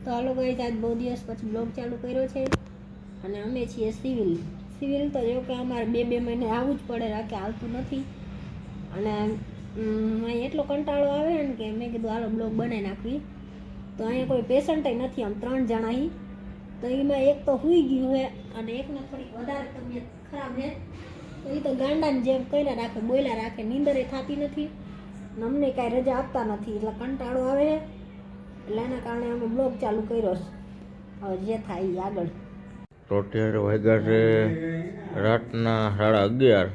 તો આ લોકોએ આજ બહુ દિવસ પછી બ્લોગ ચાલુ કર્યો છે અને અમે છીએ સિવિલ તો જો કે અમારે 2 મહિને આવવું જ પડે, રાકે આવતું નથી. અને અહીં એટલો કંટાળો આવે ને કે મેં કીધું હાલો બ્લોગ બનાવી નાખવી. તો અહીંયા કોઈ પેશન્ટ નથી, આમ 3 જણા અહીં. તો એમાં એક તો સૂઈ ગયું છે અને એકને થોડીક વધારે તબિયત ખરાબ છે. તો એ તો ગાંડાને જેમ કર્યા રાખે, બોલ્યા રાખે, નીંદરે થતી નથી. અમને કાંઈ રજા આપતા નથી એટલે કંટાળો આવે છે. એટલે એના કારણે અમે બ્લોગ ચાલુ કર્યો છે. હવે જે થાય એ આગળ. તો અત્યારે વાગ્યા છે રાતના 11:30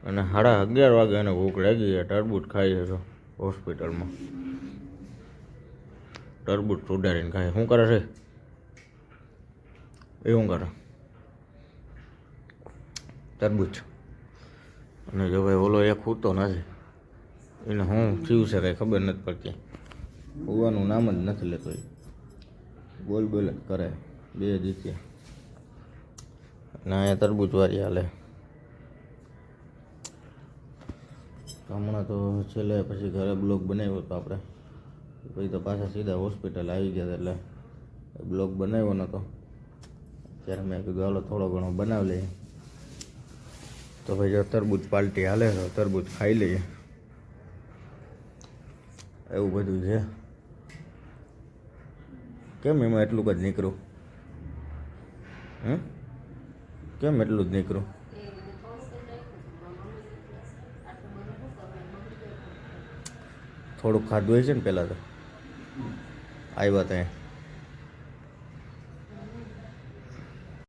અને 11:30 વાગે એને ભૂખ લાગી છે. તરબૂચ ખાઈ છે હોસ્પિટલમાં. તરબૂચ સુધારીને ખાય. શું કરે છે એ? શું કરે? તરબૂચ. અને જો ભાઈ ઓલો એક સૂતો નથી, એને શું થયું છે કંઈ ખબર નથી પડતી. હોવાનું નામ જ નથી લેતો. એ બોલ જ કરે 2 જીત્યા. અને અહીંયા તરબૂચ વાળી હાલે. હમણાં તો છેલ્લે પછી ઘરે બ્લોગ બનાવ્યો હતો આપણે, પછી તો પાછા સીધા હોસ્પિટલ આવી ગયા એટલે બ્લોગ બનાવ્યો નહોતો. ત્યારે મેં કીધું હાલો થોડો ઘણો બનાવી લઈએ. તો ભાઈ જો તરબૂચ પાર્ટી હાલે તો તરબૂચ ખાઈ લઈએ. એવું બધું છે. કેમ એમાં એટલું જ નીકળ્યું? કેમ એટલું જ નીકળ્યું? થોડુંક ખાધું હોય છે ને પહેલાં તો આવ્યા ત્યાં.